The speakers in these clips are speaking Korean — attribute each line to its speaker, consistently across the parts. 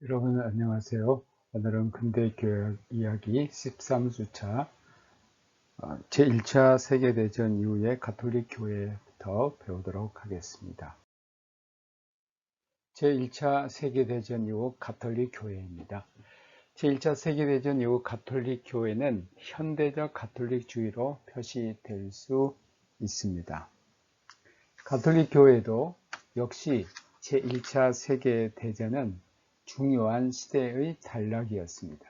Speaker 1: 여러분 안녕하세요. 오늘은 근대교역 이야기 13주차 제1차 세계대전 이후의 가톨릭 교회부터 배우도록 하겠습니다. 제1차 세계대전 이후 가톨릭 교회입니다. 제1차 세계대전 이후 가톨릭 교회는 현대적 가톨릭주의로 표시될 수 있습니다. 가톨릭 교회도 역시 제1차 세계대전은 중요한 시대의 단락이었습니다.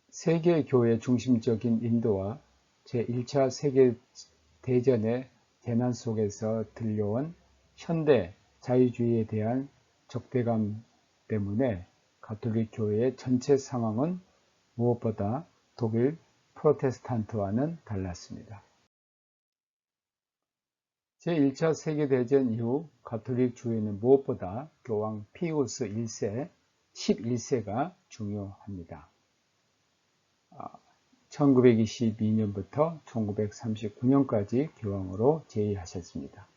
Speaker 1: 세계교회 중심적인 인도와 제1차 세계대전의 재난 속에서 들려온 현대 자유주의에 대한 적대감 때문에 가톨릭 교회의 전체 상황은 무엇보다 독일 프로테스탄트와는 달랐습니다. 제1차 세계대전 이후 가톨릭 주의는 무엇보다 교황 피우스 1세, 11세가 중요합니다. 1922년부터 1939년까지 교황으로 재임하셨습니다.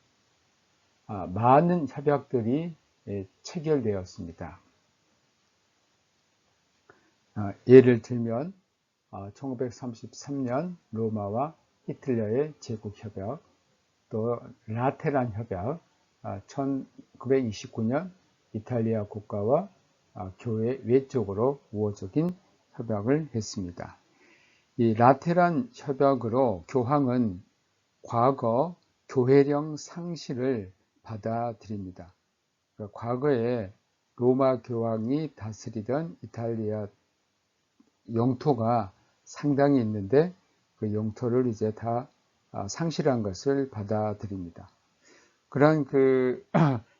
Speaker 1: 많은 협약들이 체결되었습니다. 예를 들면 1933년 로마와 히틀러의 제국협약, 또 라테란 협약, 1929년 이탈리아 국가와 교회 외적으로 우호적인 협약을 했습니다. 이 라테란 협약으로 교황은 과거 교회령 상실을 받아들입니다. 과거에 로마 교황이 다스리던 이탈리아 영토가 상당히 있는데 그 영토를 이제 다 상실한 것을 받아들입니다. 그러한 그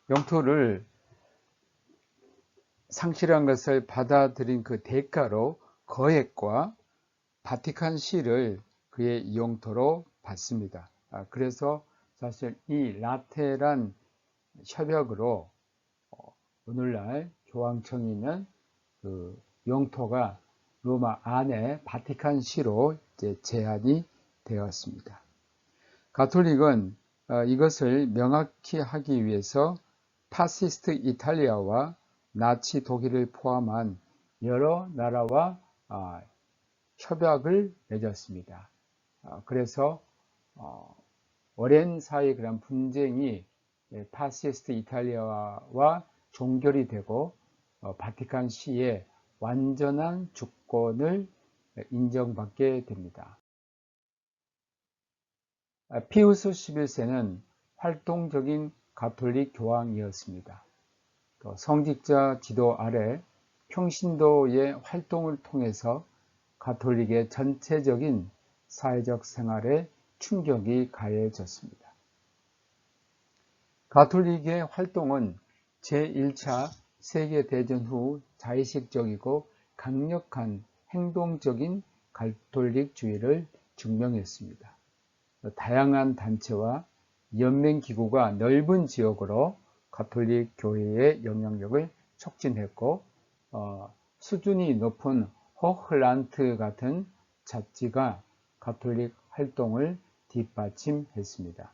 Speaker 1: 영토를 상실한 것을 받아들인 그 대가로 거액과 바티칸시를 그의 영토로 받습니다. 그래서 사실 이 라테란 협약으로 오늘날 교황청이 있는 그 영토가 로마 안에 바티칸시로 이제 제한이 되었습니다. 가톨릭은 이것을 명확히 하기 위해서 파시스트 이탈리아와 나치 독일을 포함한 여러 나라와 협약을 맺었습니다. 그래서 오랜 사이의 그런 분쟁이 파시스트 이탈리아와 종결이 되고 바티칸시의 완전한 주권을 인정받게 됩니다. 피우스 11세는 활동적인 가톨릭 교황이었습니다. 또 성직자 지도 아래 평신도의 활동을 통해서 가톨릭의 전체적인 사회적 생활에 충격이 가해졌습니다. 가톨릭의 활동은 제1차 세계대전 후 자의식적이고 강력한 행동적인 가톨릭주의를 증명했습니다. 다양한 단체와 연맹기구가 넓은 지역으로 가톨릭 교회의 영향력을 촉진했고 수준이 높은 호흐란트 같은 잡지가 가톨릭 활동을 뒷받침했습니다.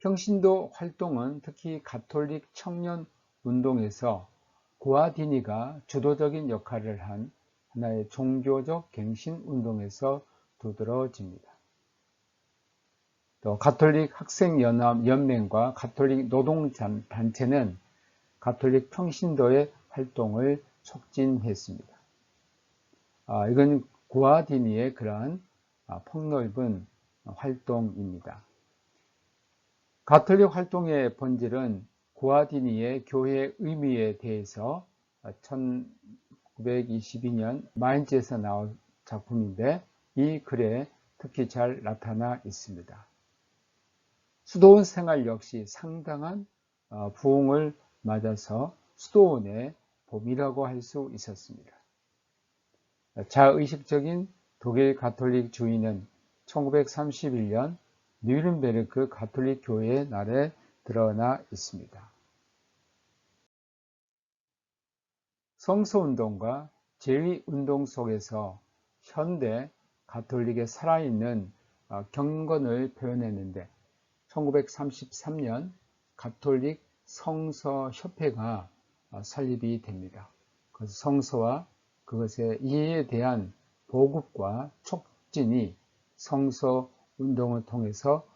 Speaker 1: 평신도 활동은 특히 가톨릭 청년 운동에서 구아디니가 주도적인 역할을 한 하나의 종교적 갱신 운동에서 두드러집니다. 또 가톨릭 학생연맹과 가톨릭 노동단체는 가톨릭 평신도의 활동을 촉진했습니다. 이건 구아디니의 그러한 폭넓은 활동입니다. 가톨릭 활동의 본질은 구아디니의 교회 의미에 대해서 1922년 마인츠에서 나온 작품인데 이 글에 특히 잘 나타나 있습니다. 수도원 생활 역시 상당한 부흥을 맞아서 수도원의 봄이라고 할 수 있었습니다. 자의식적인 독일 가톨릭 주의는 1931년 뉘른베르크 가톨릭 교회의 날에 드러나 있습니다. 성서운동과 제위운동 속에서 현대 가톨릭의 살아있는 경건을 표현했는데 1933년 가톨릭 성서협회가 설립이 됩니다. 그래서 성서와 그것의 이해에 대한 보급과 촉진이 성서 운동을 통해서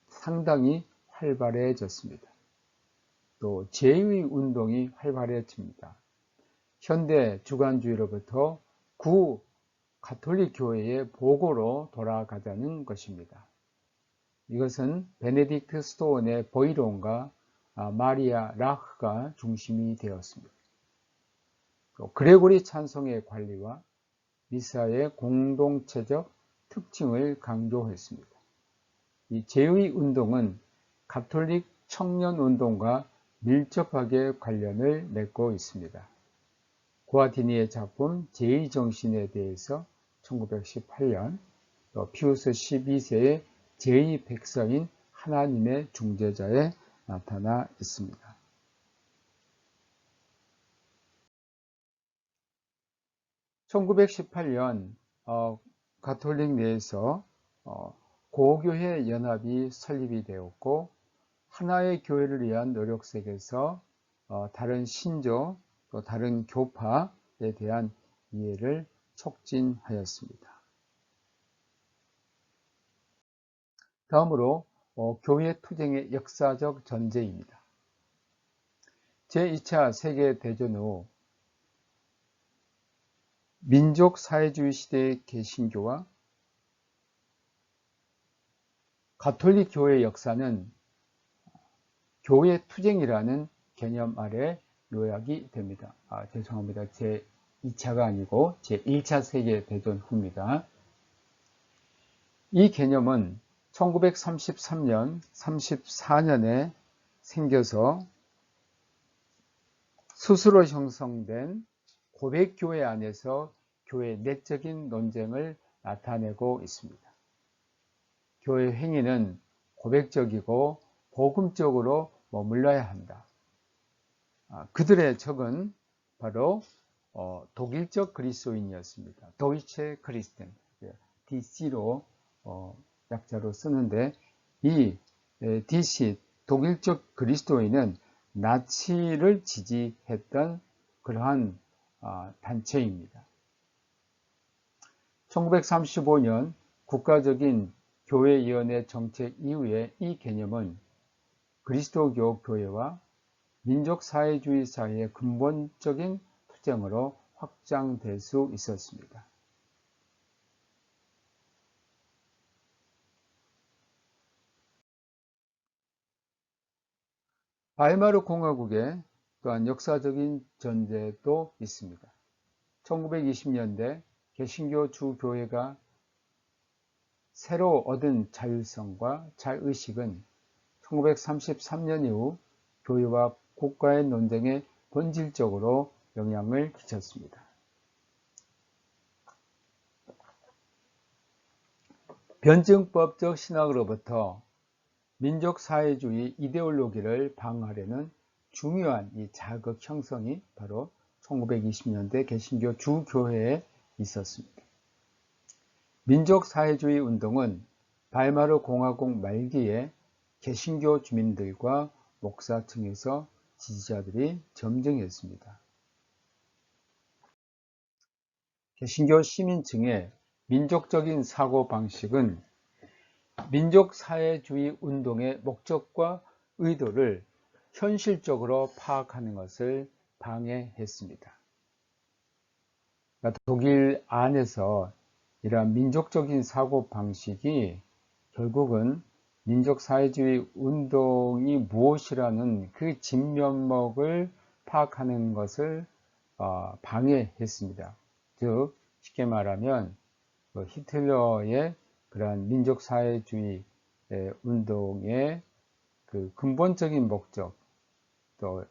Speaker 1: 상당히 활발해졌습니다. 또 제의 운동이 활발해집니다. 현대 주관주의로부터 구 가톨릭 교회의 보고로 돌아가자는 것입니다. 이것은 베네딕트 스토원의 보이론과 마리아 라흐가 중심이 되었습니다. 또 그레고리 찬송의 관리와 미사의 공동체적 특징을 강조했습니다. 이 제의 운동은 가톨릭 청년 운동과 밀접하게 관련을 맺고 있습니다. 구아티니의 작품 제의 정신에 대해서 1918년, 또 피우스 12세의 제의 백성인 하나님의 중재자에 나타나 있습니다. (1918년) 가톨릭 내에서 고교회 연합이 설립이 되었고, 하나의 교회를 위한 노력 속에서 다른 신조 또 다른 교파에 대한 이해를 촉진하였습니다. 다음으로 교회 투쟁의 역사적 전제입니다. 제2차 세계대전 후 민족사회주의 시대의 개신교와 가톨릭 교회의 역사는 교회 투쟁이라는 개념 아래 요약이 됩니다. 죄송합니다. 제2차가 아니고 제1차 세계대전 후입니다. 이 개념은 1933년, 34년에 생겨서 스스로 형성된 고백교회 안에서 교회 내적인 논쟁을 나타내고 있습니다. 교회 행위는 고백적이고 복음적으로 머물러야 한다. 그들의 적은 바로 독일적 그리스도인이었습니다. 도이체 크리스텐, DC로 약자로 쓰는데, 이 DC 독일적 그리스도인은 나치를 지지했던 그러한 단체입니다. 1935년 국가적인 교회위원회 정책 이후에 이 개념은 그리스도교 교회와 민족사회주의 사이의 근본적인 투쟁으로 확장될 수 있었습니다. 바이마르 공화국의 또한 역사적인 전제도 있습니다. 1920년대 개신교 주교회가 새로 얻은 자율성과 자의식은 1933년 이후 교회와 국가의 논쟁에 본질적으로 영향을 끼쳤습니다. 변증법적 신학으로부터 민족사회주의 이데올로기를 방어하려는 중요한 이 자극 형성이 바로 1920년대 개신교 주교회에 있었습니다. 민족사회주의 운동은 바이마르 공화국 말기에 개신교 주민들과 목사층에서 지지자들이 점증했습니다. 개신교 시민층의 민족적인 사고방식은 민족사회주의 운동의 목적과 의도를 현실적으로 파악하는 것을 방해했습니다. 그러니까 독일 안에서 이러한 민족적인 사고방식이 결국은 민족사회주의 운동이 무엇이라는 그 진면목을 파악하는 것을 방해했습니다. 즉 쉽게 말하면 히틀러의 그러한 민족사회주의 운동의 그 근본적인 목적, 또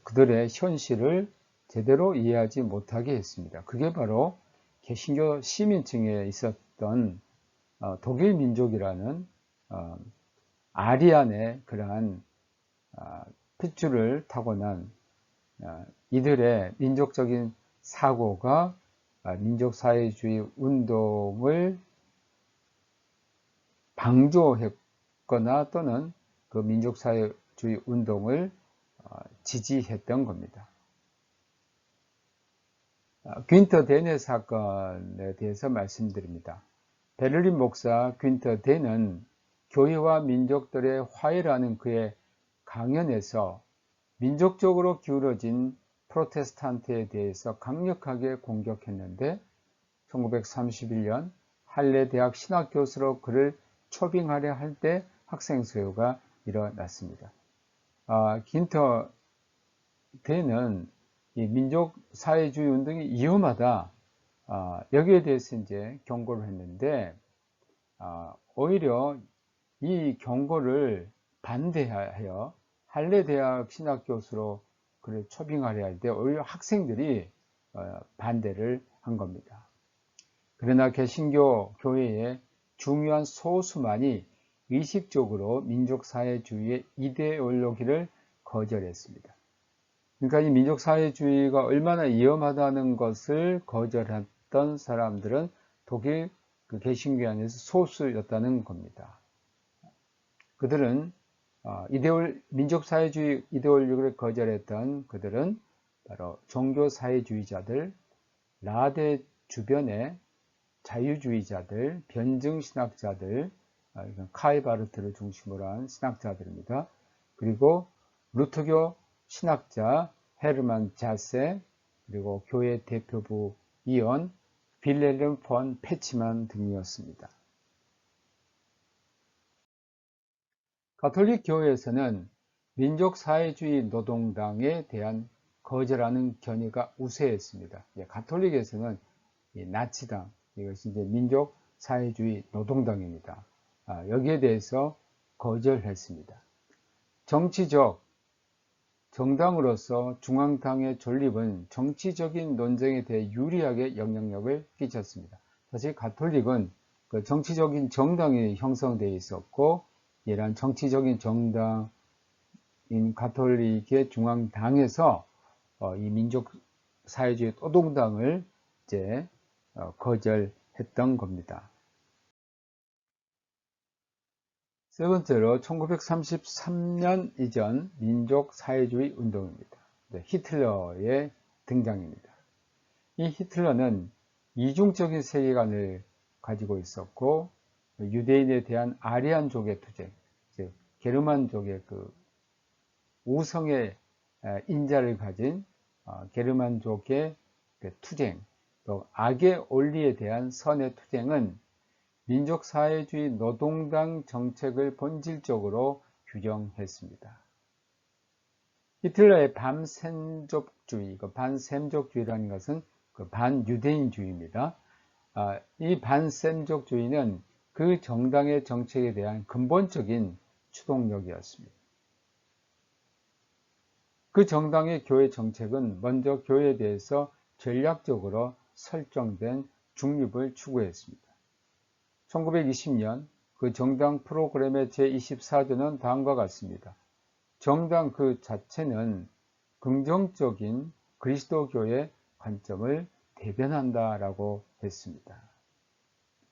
Speaker 1: 그들의 현실을 제대로 이해하지 못하게 했습니다. 그게 바로 개신교 시민층에 있었던 독일 민족이라는 아리안의 그러한 핏줄을 타고난 이들의 민족적인 사고가 민족사회주의 운동을 방조했거나 또는 그 민족사회 사회주의 운동을 지지했던 겁니다. 귄터 데네 사건에 대해서 말씀드립니다. 베를린 목사 귄터 데는 교회와 민족들의 화해라는 그의 강연에서 민족적으로 기울어진 프로테스탄트에 대해서 강력하게 공격했는데 1931년 할레 대학 신학교수로 그를 초빙하려 할 때 학생 수요가 일어났습니다. 귄터 데는 이 민족 사회주의 운동이 위험하다. 여기에 대해서 이제 경고를 했는데 오히려 이 경고를 반대하여 할레 대학 신학 교수로 그를 초빙하려 할 때 오히려 학생들이 반대를 한 겁니다. 그러나 개신교 교회의 중요한 소수만이 의식적으로 민족사회주의의 이데올로기를 거절했습니다. 그러니까 이 민족사회주의가 얼마나 위험하다는 것을 거절했던 사람들은 독일 그 개신교 안에서 소수였다는 겁니다. 그들은 민족사회주의 이데올로기를 거절했던 그들은 바로 종교사회주의자들, 라데 주변의 자유주의자들, 변증신학자들, 카이바르트를 중심으로 한 신학자들입니다. 그리고 루터교 신학자 헤르만 자세, 그리고 교회 대표부 이원 빌헬름 폰 페치만 등이었습니다. 가톨릭 교회에서는 민족사회주의 노동당에 대한 거절하는 견해가 우세했습니다. 가톨릭에서는 나치당, 이것이 이제 민족사회주의 노동당입니다. 여기에 대해서 거절했습니다. 정치적 정당으로서 중앙당의 존립은 정치적인 논쟁에 대해 유리하게 영향력을 끼쳤습니다. 사실 가톨릭은 그 정치적인 정당이 형성되어 있었고, 이러한 정치적인 정당인 가톨릭의 중앙당에서 이 민족사회주의 노동당을 이제 거절했던 겁니다. 세 번째로 1933년 이전 민족사회주의 운동입니다. 히틀러의 등장입니다. 이 히틀러는 이중적인 세계관을 가지고 있었고, 유대인에 대한 아리안족의 투쟁, 즉 게르만족의 그 우성의 인자를 가진 게르만족의 투쟁, 또 악의 원리에 대한 선의 투쟁은 민족사회주의 노동당 정책을 본질적으로 규정했습니다. 히틀러의 반셈족주의, 반셈족주의라는 것은 반유대인주의입니다. 이 반셈족주의는 그 정당의 정책에 대한 근본적인 추동력이었습니다. 그 정당의 교회 정책은 먼저 교회에 대해서 전략적으로 설정된 중립을 추구했습니다. 1920년 그 정당 프로그램의 제24조는 다음과 같습니다. 정당 그 자체는 긍정적인 그리스도교의 관점을 대변한다라고 했습니다.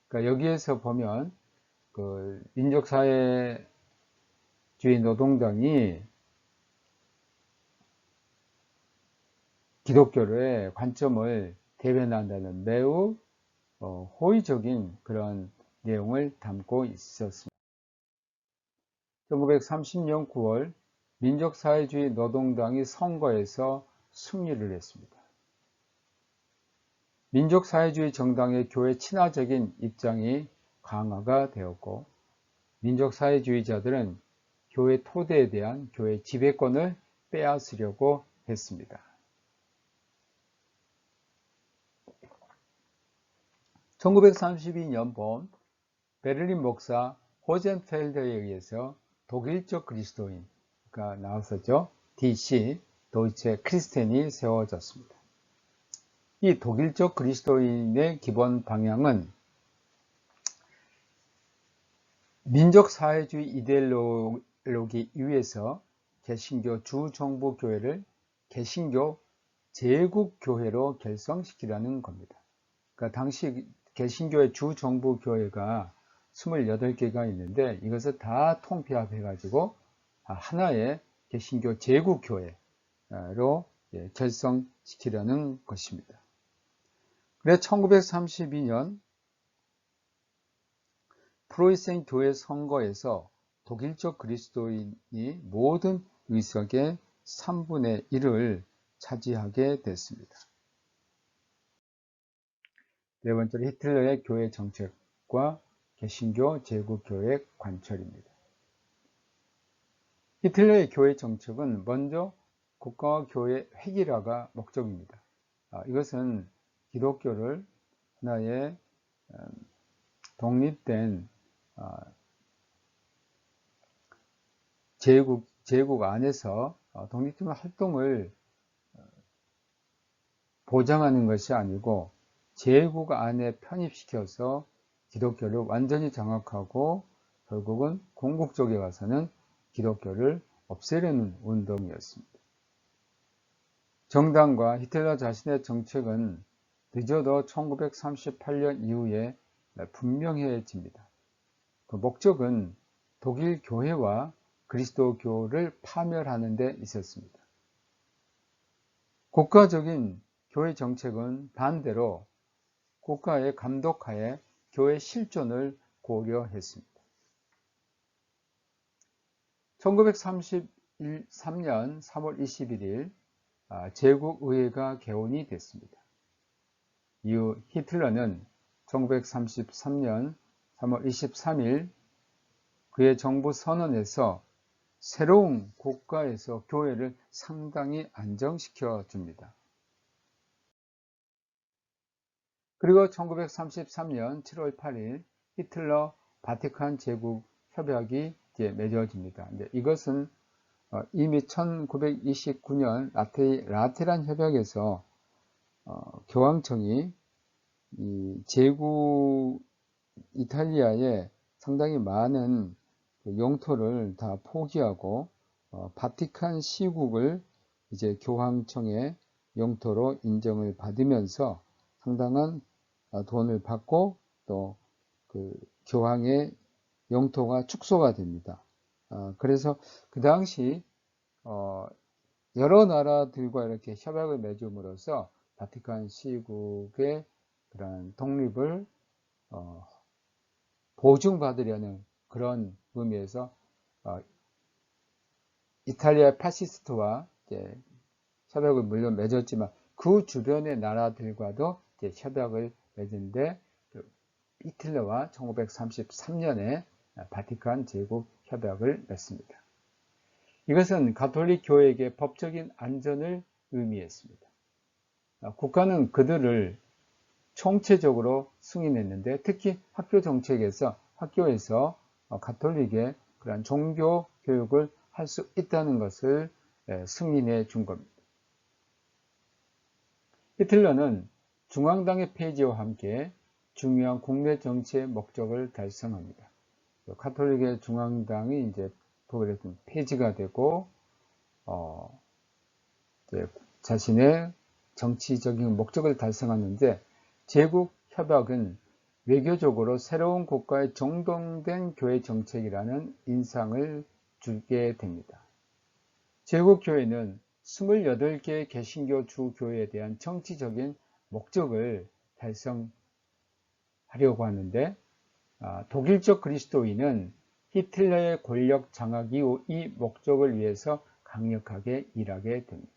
Speaker 1: 그러니까 여기에서 보면 그 민족사회주의 노동당이 기독교의 관점을 대변한다는 매우 호의적인 그런 내용을 담고 있었습니다. 1930년 9월 민족사회주의 노동당이 선거에서 승리를 했습니다. 민족사회주의 정당의 교회 친화적인 입장이 강화가 되었고, 민족사회주의자들은 교회 토대에 대한 교회 지배권을 빼앗으려고 했습니다. 1932년 봄 베를린 목사 호젠펠더에 의해서 독일적 그리스도인가 나왔었죠. DC, 도이체 크리스텐이 세워졌습니다. 이 독일적 그리스도인의 기본 방향은 민족사회주의 이데올로기 위에서 개신교 주정부교회를 개신교 제국교회로 결성시키라는 겁니다. 그러니까 당시 개신교의 주정부교회가 28개가 있는데 이것을 다 통폐합해가지고 하나의 개신교 제국교회로 결성시키려는 것입니다. 그래서 1932년 프로이센 교회 선거에서 독일적 그리스도인이 모든 의석의 3분의 1을 차지하게 됐습니다. 네 번째로 히틀러의 교회 정책과 개신교 제국교회 관철입니다. 히틀러의 교회 정책은 먼저 국가와 교회 획일화가 목적입니다. 이것은 기독교를 하나의 독립된 제국 안에서 독립적인 활동을 보장하는 것이 아니고 제국 안에 편입시켜서 기독교를 완전히 장악하고 결국은 궁극적에 가서는 기독교를 없애려는 운동이었습니다. 정당과 히틀러 자신의 정책은 늦어도 1938년 이후에 분명해집니다. 그 목적은 독일 교회와 그리스도교를 파멸하는 데 있었습니다. 국가적인 교회 정책은 반대로 국가의 감독하에 교회 실존을 고려했습니다. 1933년 3월 21일 제국의회가 개원이 됐습니다. 이후 히틀러는 1933년 3월 23일 그의 정부 선언에서 새로운 국가에서 교회를 상당히 안정시켜 줍니다. 그리고 1933년 7월 8일 히틀러 바티칸 제국 협약이 맺어집니다. 이것은 이미 1929년 라테란 협약에서 교황청이 이 제국 이탈리아에 상당히 많은 영토를 다 포기하고 바티칸 시국을 이제 교황청의 영토로 인정을 받으면서 상당한 돈을 받고 또 그 교황의 영토가 축소가 됩니다. 그래서 그 당시 여러 나라들과 이렇게 협약을 맺음으로써 바티칸 시국의 그런 독립을 보증받으려는 그런 의미에서 이탈리아 파시스트와 이제 협약을 물론 맺었지만 그 주변의 나라들과도 이제 협약을 맺은데 히틀러와 1933년에 바티칸 제국 협약을 맺습니다. 이것은 가톨릭 교회에게 법적인 안전을 의미했습니다. 국가는 그들을 총체적으로 승인했는데 특히 학교 정책에서 학교에서 가톨릭의 그런 종교 교육을 할 수 있다는 것을 승인해 준 겁니다. 히틀러는 중앙당의 폐지와 함께 중요한 국내 정치의 목적을 달성합니다. 가톨릭의 중앙당이 이제 독일에서 폐지가 되고 이제 자신의 정치적인 목적을 달성하는데 제국 협약은 외교적으로 새로운 국가의 정돈된 교회 정책이라는 인상을 주게 됩니다. 제국교회는 28개의 개신교 주교회에 대한 정치적인 목적을 달성하려고 하는데 독일적 그리스도인은 히틀러의 권력 장악 이후 이 목적을 위해서 강력하게 일하게 됩니다.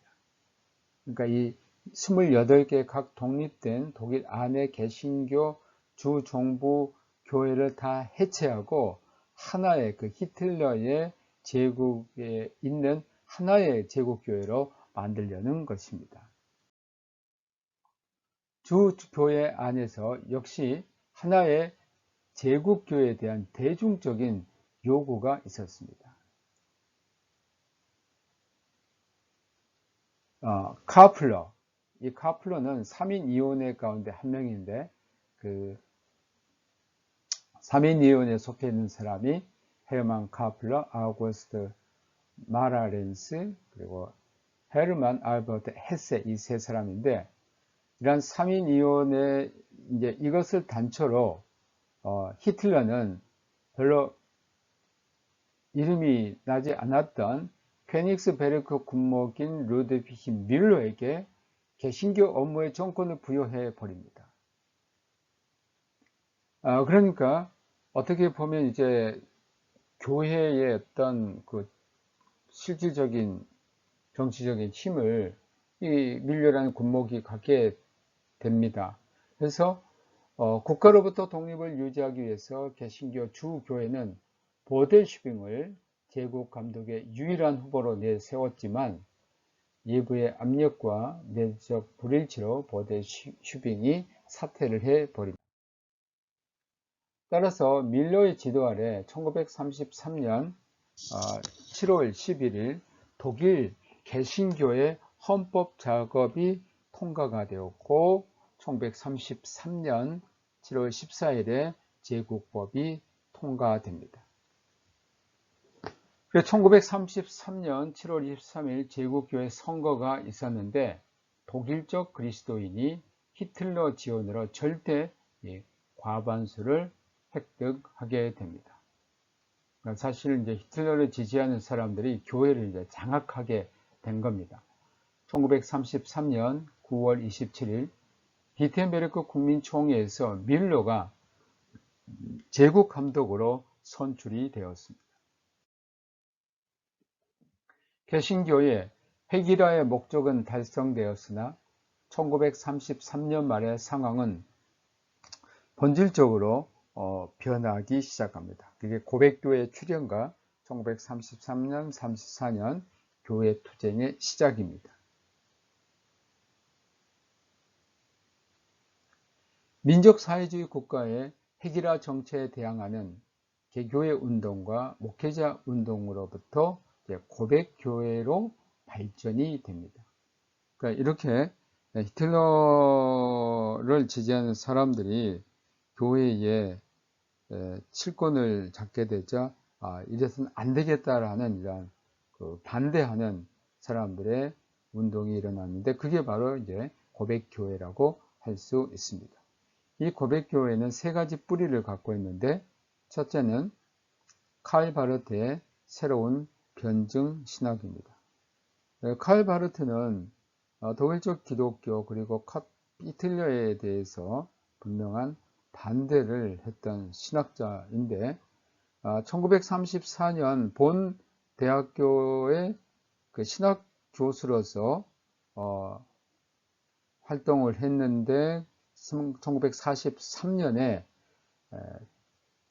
Speaker 1: 그러니까 이 28개 각 독립된 독일 안의 개신교 주종부 교회를 다 해체하고 하나의 그 히틀러의 제국에 있는 하나의 제국교회로 만들려는 것입니다. 주교회 안에서 역시 하나의 제국교회에 대한 대중적인 요구가 있었습니다. 카플러, 이 카플러는 3인위원회 가운데 한 명인데 그 3인위원회에 속해 있는 사람이 헤르만 카플러, 아우구스트 마라렌스, 그리고 헤르만 알버트 헤세 이 세 사람인데 이러한 3인위원회 이제 이것을 단초로 히틀러는 별로 이름이 나지 않았던 케닉스베르크 군목인 루드비히 밀러에게 개신교 업무의 정권을 부여해 버립니다. 그러니까 어떻게 보면 이제 교회의 어떤 그 실질적인 정치적인 힘을 이 밀려라는 군목이 갖게 됩니다. 그래서 국가로부터 독립을 유지하기 위해서 개신교 주교회는 보델슈빙을 제국 감독의 유일한 후보로 내세웠지만 외부의 압력과 내적 불일치로 보델슈빙이 사퇴를 해버립니다. 따라서 밀러의 지도 아래 1933년 7월 11일 독일 개신교의 헌법 작업이 통과가 되었고 1933년 7월 14일에 제국법이 통과됩니다. 1933년 7월 23일 제국교회 선거가 있었는데 독일적 그리스도인이 히틀러 지원으로 절대 과반수를 획득하게 됩니다. 그러니까 사실 이제 히틀러를 지지하는 사람들이 교회를 이제 장악하게 된 겁니다. 1933년 9월 27일 비텐베르크 국민총회에서 밀러가 제국 감독으로 선출이 되었습니다. 개신교의 획일화의 목적은 달성되었으나 1933년 말의 상황은 본질적으로 변하기 시작합니다. 그게 고백교회 출현과 1933년, 34년 교회 투쟁의 시작입니다. 민족사회주의 국가의 획일화 정체에 대항하는 개교회 운동과 목회자 운동으로부터 고백교회로 발전이 됩니다. 그러니까 이렇게 히틀러를 지지하는 사람들이 교회에 칠권을 잡게 되자 이래서는 안 되겠다라는 이런 반대하는 사람들의 운동이 일어났는데 그게 바로 이제 고백교회라고 할 수 있습니다. 이 고백교회는 세 가지 뿌리를 갖고 있는데 첫째는 칼 바르트의 새로운 변증 신학입니다. 칼 바르트는 독일적 기독교 그리고 히틀러에 대해서 분명한 반대를 했던 신학자인데 1934년 본 대학교의 그 신학 교수로서 활동을 했는데 1943년에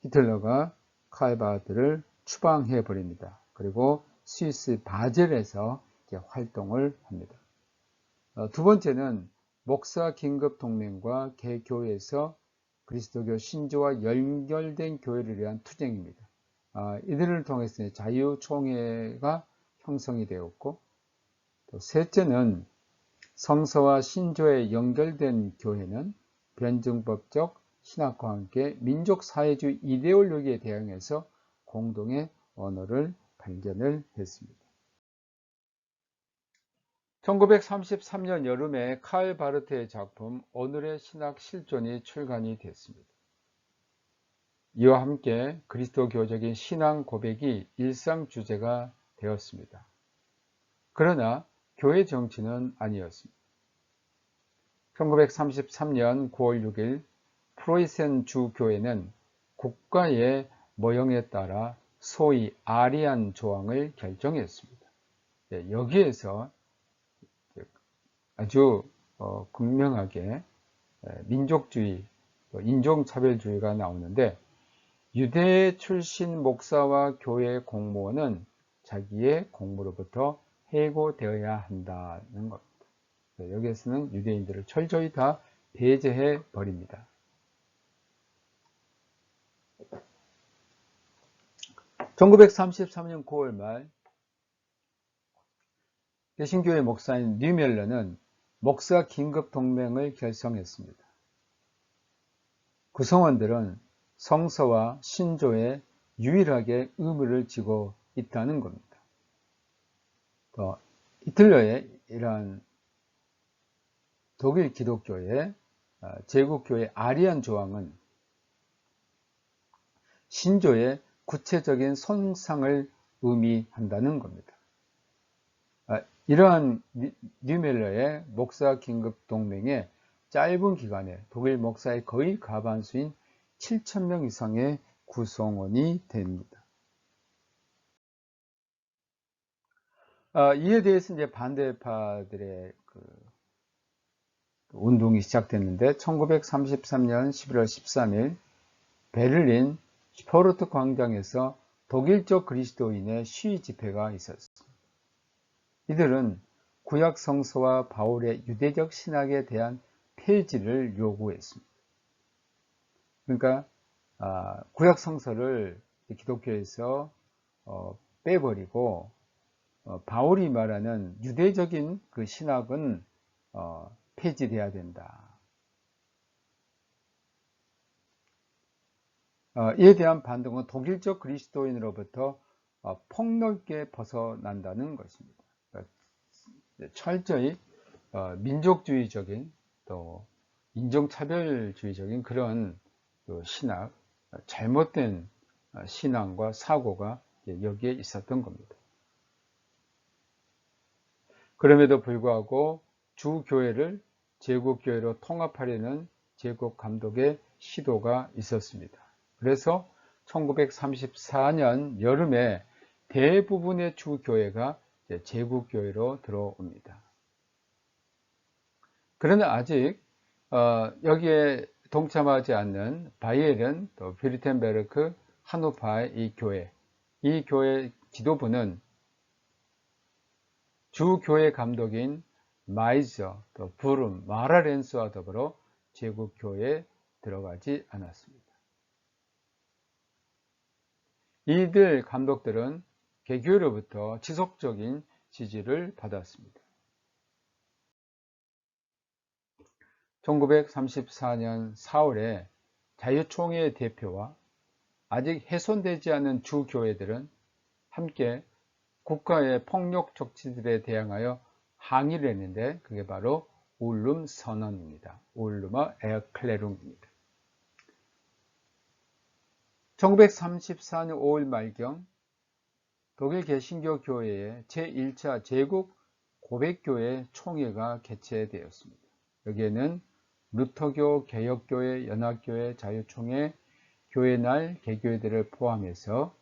Speaker 1: 히틀러가 칼 바르트를 추방해 버립니다. 그리고 스위스 바젤에서 활동을 합니다. 두 번째는 목사 긴급 동맹과 개교회에서 그리스도교 신조와 연결된 교회를 위한 투쟁입니다. 이들을 통해서 자유총회가 형성이 되었고 또 셋째는 성서와 신조에 연결된 교회는 변증법적 신학과 함께 민족사회주의 이데올로기에 대항해서 공동의 언어를 발견을 했습니다. 1933년 여름에 칼 바르트의 작품 오늘의 신학 실존이 출간이 됐습니다. 이와 함께 그리스도교적인 신앙 고백이 일상 주제가 되었습니다. 그러나 교회 정치는 아니었습니다. 1933년 9월 6일 프로이센 주교회는 국가의 모형에 따라 소위 아리안 조항을 결정했습니다. 여기에서 아주 극명하게 민족주의, 인종차별주의가 나오는데 유대 출신 목사와 교회 공무원은 자기의 공무로부터 해고되어야 한다는 겁니다. 여기에서는 유대인들을 철저히 다 배제해 버립니다. 1933년 9월 말 개신교회 목사인 뉴멜러는 목사 긴급 동맹을 결성했습니다. 구성원들은 성서와 신조에 유일하게 의무를 지고 있다는 겁니다. 히틀러의 이러한 독일 기독교의 제국교의 아리안 조항은 신조의 구체적인 손상을 의미한다는 겁니다. 이러한 뉴멜러의 목사 긴급 동맹의 짧은 기간에 독일 목사의 거의 과반수인 7,000명 이상의 구성원이 됩니다. 이에 대해서 이제 반대파들의 운동이 시작됐는데 1933년 11월 13일 베를린 슈퍼르트 광장에서 독일적 그리스도인의 시위 집회가 있었습니다. 이들은 구약 성서와 바울의 유대적 신학에 대한 폐지를 요구했습니다. 그러니까 구약 성서를 기독교에서 빼버리고 바울이 말하는 유대적인 그 신학은 폐지돼야 된다. 이에 대한 반동은 독일적 그리스도인으로부터 폭넓게 벗어난다는 것입니다. 철저히 민족주의적인 또 인종차별주의적인 그런 신학, 잘못된 신앙과 사고가 여기에 있었던 겁니다. 그럼에도 불구하고 주교회를 제국교회로 통합하려는 제국 감독의 시도가 있었습니다. 그래서 1934년 여름에 대부분의 주교회가 제국교회로 들어옵니다. 그러나 아직 여기에 동참하지 않는 바이에른, 또 뷰르텐베르크, 하노파의 이 교회 지도부는 주교회 감독인 마이저, 또 부름, 마라렌스와 더불어 제국교회에 들어가지 않았습니다. 이들 감독들은 개교회로부터 지속적인 지지를 받았습니다. 1934년 4월에 자유총회 대표와 아직 훼손되지 않은 주교회들은 함께 국가의 폭력 정치들에 대항하여 항의를 했는데 그게 바로 울름 선언입니다. 울름어 에어클레룽입니다. 1934년 5월 말경 독일 개신교 교회의 제1차 제국 고백교회 총회가 개최되었습니다. 여기에는 루터교, 개혁교회, 연합교회, 자유총회, 교회날 개교회들을 포함해서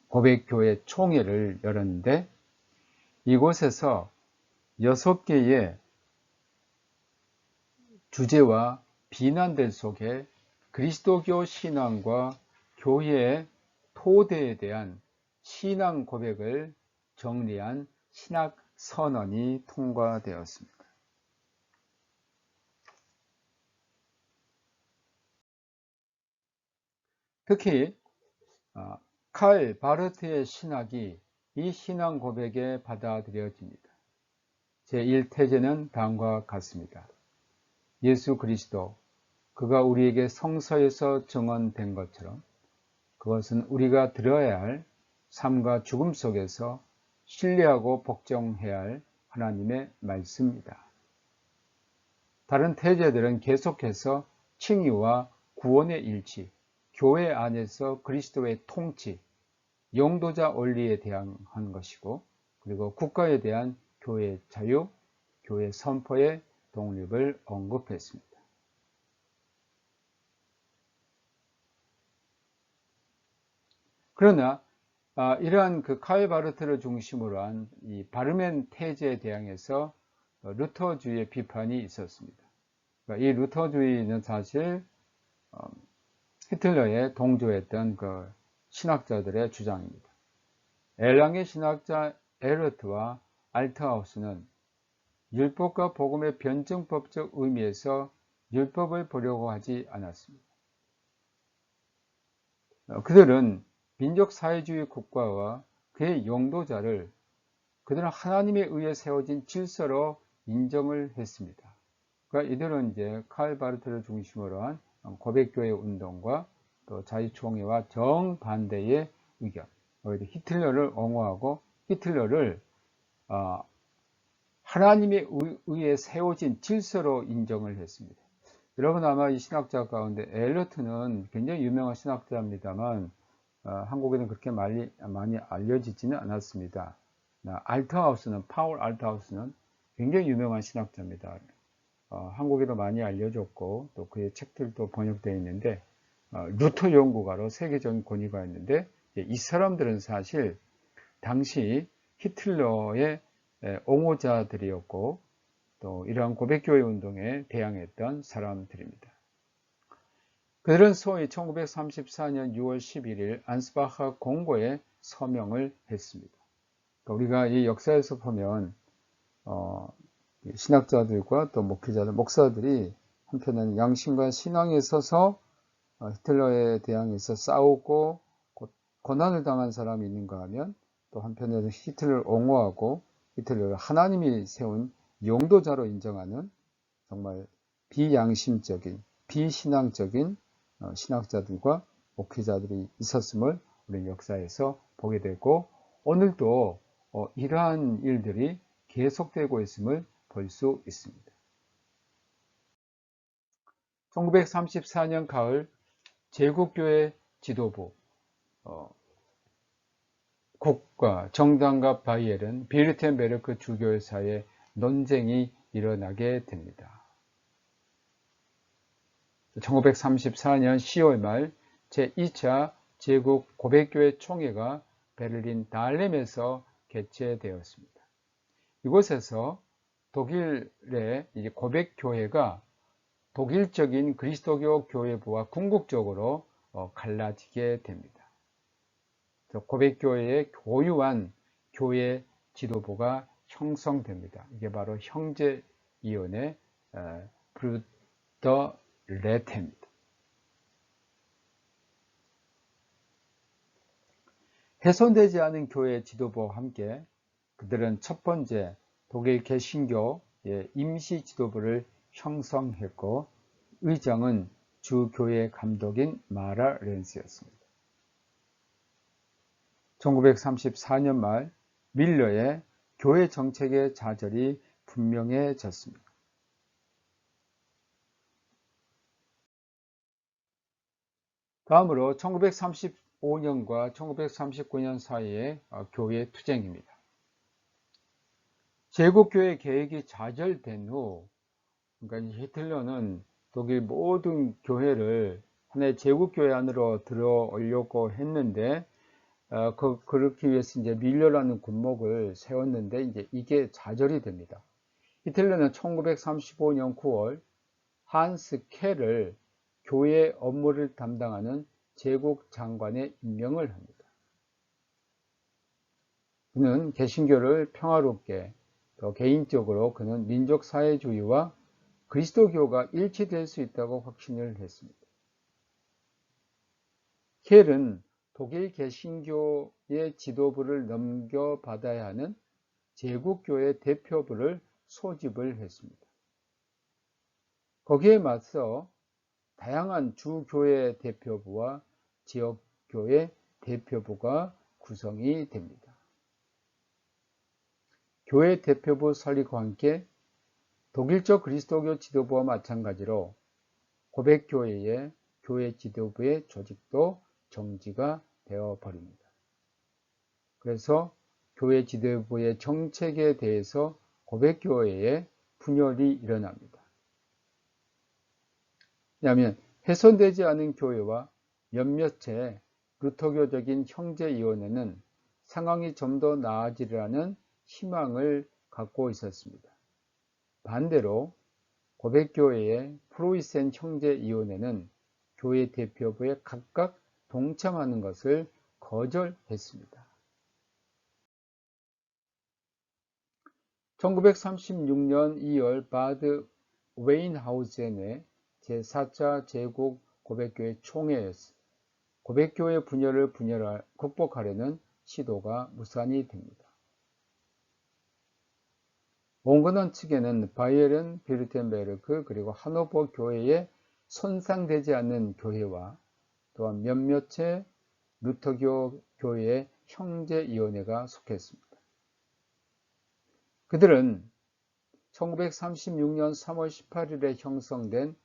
Speaker 1: 고백교회 총회를 열었는데 이곳에서 6개의 주제와 비난들 속에 그리스도교 신앙과 교회의 토대에 대한 신앙 고백을 정리한 신학 선언이 통과되었습니다. 특히 칼 바르트의 신학이 이 신앙 고백에 받아들여집니다. 제1태제는 다음과 같습니다. 예수 그리스도, 그가 우리에게 성서에서 증언된 것처럼 그것은 우리가 들어야 할 삶과 죽음 속에서 신뢰하고 복종해야 할 하나님의 말씀입니다. 다른 태제들은 계속해서 칭의와 구원의 일치, 교회 안에서 그리스도의 통치, 영도자 원리에 대한 것이고 그리고 국가에 대한 교회의 자유, 교회 선포의 독립을 언급했습니다. 그러나 이러한 그 칼 바르트를 중심으로 한 이 바르멘 태제에 대항해서 루터주의의 비판이 있었습니다. 그러니까 이 루터주의는 사실 히틀러에 동조했던 그 신학자들의 주장입니다. 엘랑의 신학자 에르트와 알트하우스는 율법과 복음의 변증법적 의미에서 율법을 보려고 하지 않았습니다. 그들은 민족사회주의 국가와 그의 영도자를 그들은 하나님에 의해 세워진 질서로 인정을 했습니다. 그러니까 이들은 이제 칼 바르트를 중심으로 한 고백교회 운동과 또 자유총회와 정반대의 의견, 히틀러를 옹호하고 히틀러를 하나님에 의해 세워진 질서로 인정을 했습니다. 여러분 아마 이 신학자 가운데 엘러트는 굉장히 유명한 신학자입니다만 한국에는 그렇게 많이 알려지지는 않았습니다. 알트하우스는, 파울 알트하우스는 굉장히 유명한 신학자입니다. 한국에도 많이 알려졌고 또 그의 책들도 번역되어 있는데 루터 연구가로 세계적인 권위가 있는데, 이 사람들은 사실 당시 히틀러의 옹호자들이었고 또 이러한 고백교회 운동에 대항했던 사람들입니다. 그들은 소위 1934년 6월 11일 안스바흐 공고에 서명을 했습니다. 우리가 이 역사에서 보면 신학자들과 또 목회자들, 목사들이 한편에는 양심과 신앙에 서서 히틀러에 대항해서 싸우고 고난을 당한 사람이 있는가 하면, 또 한편에는 히틀러를 옹호하고 히틀러를 하나님이 세운 용도자로 인정하는 정말 비양심적인, 비신앙적인 신학자들과 목회자들이 있었음을 우리 역사에서 보게 되고, 오늘도 이러한 일들이 계속되고 있음을 볼 수 있습니다. 1934년 가을 제국교회 지도부, 국가, 정당과 바이엘은 비르텐베르크 주교회 사이에 논쟁이 일어나게 됩니다. 1934년 10월 말 제2차 제국 고백교회 총회가 베를린 다알렘에서 개최되었습니다. 이곳에서 독일의 고백교회가 독일적인 그리스도교 교회부와 궁극적으로 갈라지게 됩니다. 고백교회의 고유한 교회 지도부가 형성됩니다. 이게 바로 형제위원회 브루더 레테입니다. 훼손되지 않은 교회 지도부와 함께 그들은 첫 번째 독일 개신교의 임시 지도부를 형성했고, 의장은 주교회 감독인 마라 렌스였습니다. 1934년 말 밀러의 교회 정책의 좌절이 분명해졌습니다. 다음으로 1935년과 1939년 사이의 교회 투쟁입니다. 제국교회 계획이 좌절된 후, 그러니까 히틀러는 독일 모든 교회를 하나의 제국교회 안으로 들어오려고 했는데, 그렇기 위해서 이제 밀러라는 군목을 세웠는데, 이제 이게 좌절이 됩니다. 히틀러는 1935년 9월 한스 켈을 교회 업무를 담당하는 제국 장관에 임명을 합니다. 그는 개신교를 평화롭게, 더 개인적으로 그는 민족사회주의와 그리스도교가 일치될 수 있다고 확신을 했습니다. 켈은 독일 개신교의 지도부를 넘겨받아야 하는 제국교회 대표부를 소집을 했습니다. 거기에 맞서 다양한 주교회 대표부와 지역교회 대표부가 구성이 됩니다. 교회 대표부 설립과 함께 독일적 그리스도교 지도부와 마찬가지로 고백교회의 교회 지도부의 조직도 정지가 되어 버립니다. 그래서 교회 지도부의 정책에 대해서 고백교회에 분열이 일어납니다. 왜냐하면 훼손되지 않은 교회와 몇몇의 루터교적인 형제위원회는 상황이 좀 더 나아지리라는 희망을 갖고 있었습니다. 반대로 고백교회의 프로이센 형제위원회는 교회 대표부에 각각 동참하는 것을 거절했습니다. 1936년 2월 바드 웨인하우젠의 제4차 제국 고백교회 총회에서 고백교회 분열을 극복하려는 시도가 무산이 됩니다. 온건원 측에는 바이에른, 비르텐베르크, 그리고 하노버 교회에 손상되지 않는 교회와 또한 몇몇의 루터교 교회의 형제위원회가 속했습니다. 그들은 1936년 3월 18일에 형성된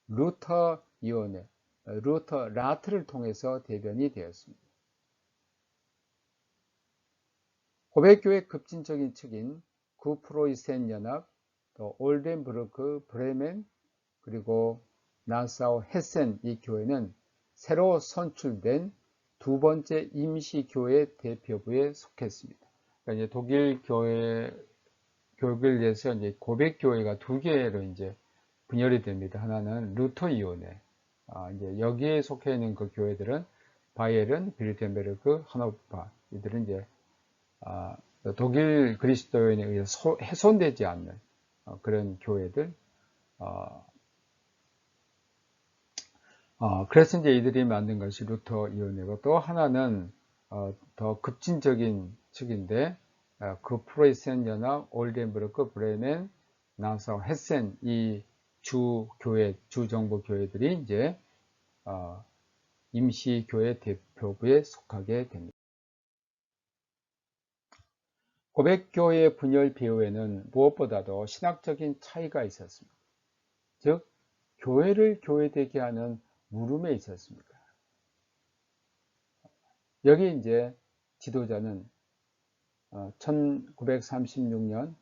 Speaker 1: 루터위원회, 루터 라트를 통해서 대변이 되었습니다. 고백교회 급진적인 측인 구프로이센 연합, 또 올덴부르크, 브레멘, 그리고 나사우 헤센 이 교회는 새로 선출된 두 번째 임시교회 대표부에 속했습니다. 그러니까 이제 독일 교회를 위해서 이제 고백교회가 두 개로 이제 분열이 됩니다. 하나는 루터이온회, 이제 여기에 속해 있는 그 교회들은 바이에른, 빌텐베르크, 하노파, 이들은 이제 독일 그리스도인에 의해서 훼손되지 않는 그런 교회들. 그래서 이제 이들이 만든 것이 루터이온회고, 또 하나는 더 급진적인 측인데 그 프로이센 연합, 올덴부르크, 브레멘, 나사우, 헤센 이 주 교회, 주 정부 교회들이 이제 임시교회 대표부에 속하게 됩니다. 고백교회 분열 배후에는 무엇보다도 신학적인 차이가 있었습니다. 즉, 교회를 교회되게 하는 물음에 있었습니다. 여기 이제 지도자는 1936년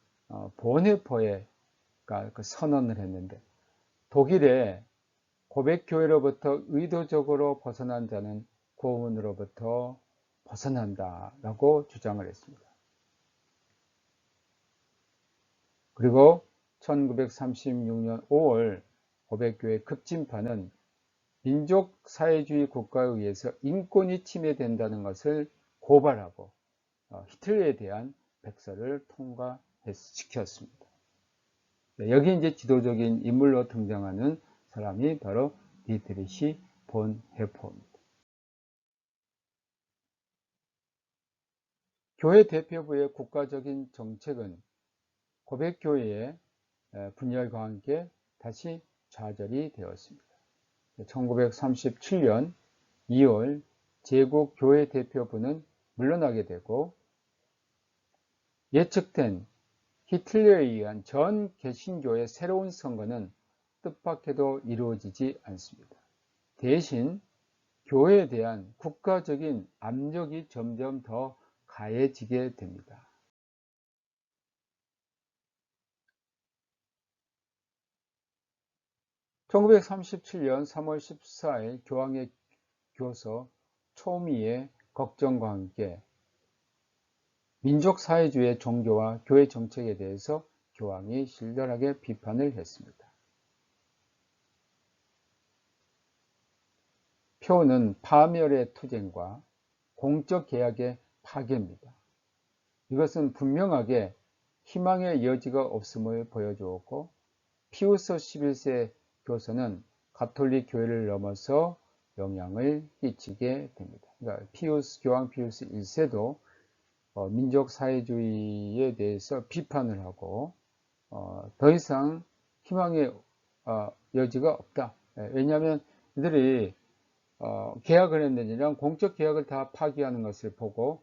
Speaker 1: 보네퍼가 그 선언을 했는데, 독일의 고백교회로부터 의도적으로 벗어난 자는 고문으로부터 벗어난다라고 주장을 했습니다. 그리고 1936년 5월 고백교회 급진파는 민족사회주의 국가에 의해서 인권이 침해된다는 것을 고발하고 히틀러에 대한 백서를 통과시켰습니다. 여기 이제 지도적인 인물로 등장하는 사람이 바로 디트리히 본헤퍼입니다. 교회 대표부의 국가적인 정책은 고백교회의 분열과 함께 다시 좌절이 되었습니다. 1937년 2월 제국 교회 대표부는 물러나게 되고, 예측된 히틀러에 의한 전 개신교의 새로운 선거는 뜻밖에도 이루어지지 않습니다. 대신 교회에 대한 국가적인 압력이 점점 더 가해지게 됩니다. (1937년 3월 14일) 교황의 교서 초미의 걱정과 함께 민족사회주의 종교와 교회 정책에 대해서 교황이 신랄하게 비판을 했습니다. 표는 파멸의 투쟁과 공적 계약의 파괴입니다. 이것은 분명하게 희망의 여지가 없음을 보여주었고, 피우스 11세 교서는 가톨릭 교회를 넘어서 영향을 끼치게 됩니다. 그러니까 교황 피우스 1세도 민족사회주의에 대해서 비판을 하고 더 이상 희망의 여지가 없다. 왜냐하면 이들이 계약을 했는지랑 공적 계약을 다 파기하는 것을 보고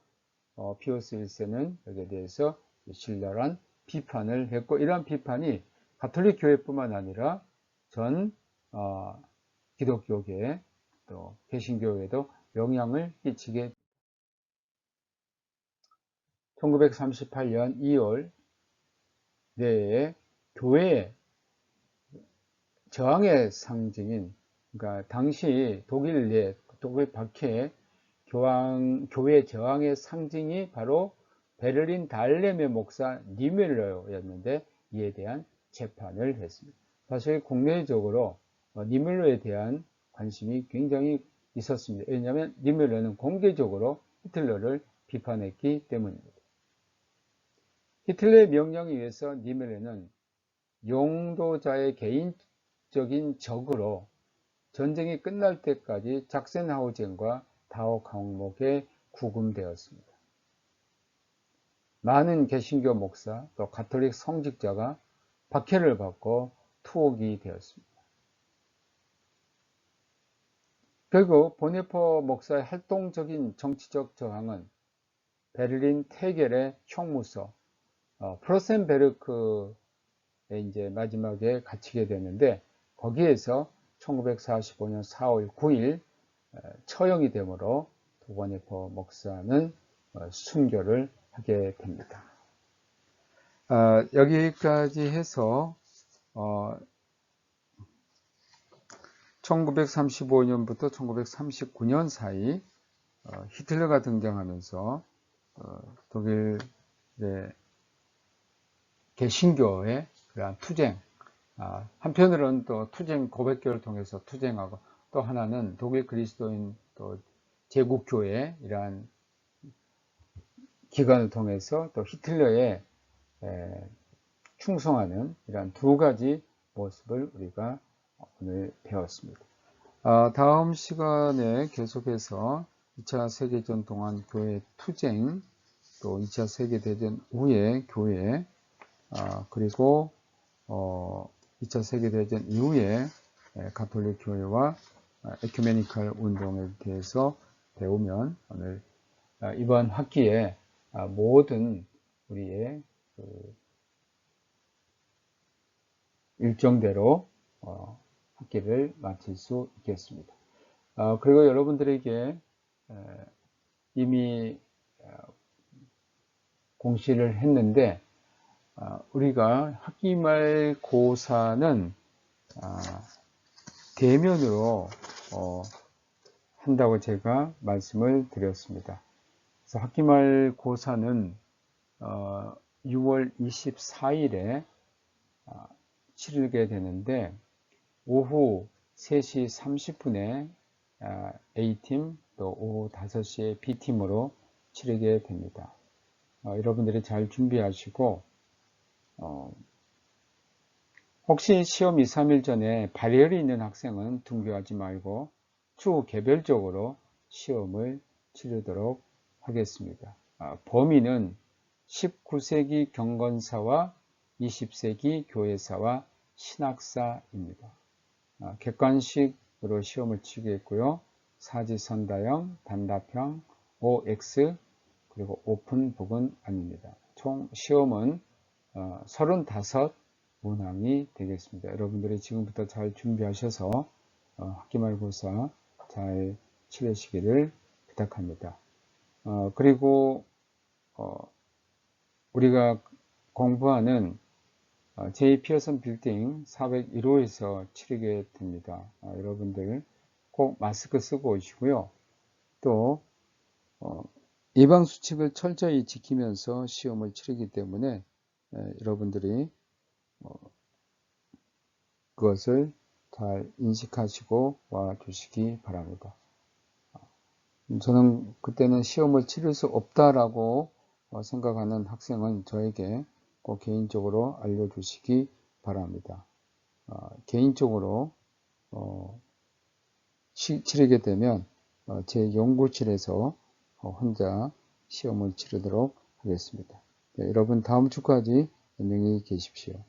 Speaker 1: 피우스 1세는 여기에 대해서 신랄한 비판을 했고, 이러한 비판이 가톨릭 교회뿐만 아니라 전 기독교계 또 개신교회에도 영향을 끼치게 1938년 2월 내에 교회의 저항의 상징인, 그러니까 당시 독일 내, 독일 밖에 교회 저항의 상징이 바로 베를린 달렘의 목사 니멜러였는데, 이에 대한 재판을 했습니다. 사실 국내적으로 니멜러에 대한 관심이 굉장히 있었습니다. 왜냐하면 니멜러는 공개적으로 히틀러를 비판했기 때문입니다. 히틀러의 명령에 의해서 니멜러는 용도자의 개인적인 적으로 전쟁이 끝날 때까지 작센하우젠과 다호 강목에 구금되었습니다. 많은 개신교 목사 또 가톨릭 성직자가 박해를 받고 투옥이 되었습니다. 결국 보네퍼 목사의 활동적인 정치적 저항은 베를린 테겔의 총무소 프로센베르크에 이제 마지막에 갇히게 되는데, 거기에서 1945년 4월 9일 처형이 되므로 보네퍼 목사는 순교를 하게 됩니다. 여기까지 해서 1935년부터 1939년 사이 히틀러가 등장하면서 독일의 개신교의 그러한 투쟁, 한편으로는 또 투쟁 고백교를 통해서 투쟁하고, 또 하나는 독일 그리스도인 또 제국교회 이러한 기관을 통해서 또 히틀러에 충성하는 이러한 두 가지 모습을 우리가 오늘 배웠습니다. 다음 시간에 계속해서 2차 세계전 동안 교회 투쟁, 또 2차 세계대전 후의 교회, 그리고 2차 세계대전 이후에 가톨릭 교회와 에큐메니컬 운동에 대해서 배우면 오늘 이번 학기에 모든 우리의 일정대로 학기를 마칠 수 있겠습니다. 그리고 여러분들에게 이미 공시를 했는데, 우리가 학기말 고사는 대면으로 한다고 제가 말씀을 드렸습니다. 그래서 학기말 고사는 6월 24일에 치르게 되는데, 오후 3시 30분에 A팀, 또 오후 5시에 B팀으로 치르게 됩니다. 여러분들이 잘 준비하시고, 혹시 시험 2, 3일 전에 발열이 있는 학생은 등교하지 말고 추후 개별적으로 시험을 치르도록 하겠습니다. 범위는 19세기 경건사와 20세기 교회사와 신학사입니다. 객관식으로 시험을 치겠고요. 사지선다형, 단답형, OX, 그리고 오픈북은 아닙니다. 총 시험은 35 문항이 되겠습니다. 여러분들이 지금부터 잘 준비하셔서 학기말고사 잘 치르시기를 부탁합니다. 그리고 우리가 공부하는 제2 피어슨 빌딩 401호에서 치르게 됩니다. 여러분들 꼭 마스크 쓰고 오시고요. 또 예방수칙을 철저히 지키면서 시험을 치르기 때문에 여러분들이 그것을 잘 인식하시고 와 주시기 바랍니다. 저는 그때는 시험을 치를 수 없다라고 생각하는 학생은 저에게 꼭 개인적으로 알려주시기 바랍니다. 개인적으로 치르게 되면 제 연구실에서 혼자 시험을 치르도록 하겠습니다. 네, 여러분 다음 주까지 안녕히 계십시오.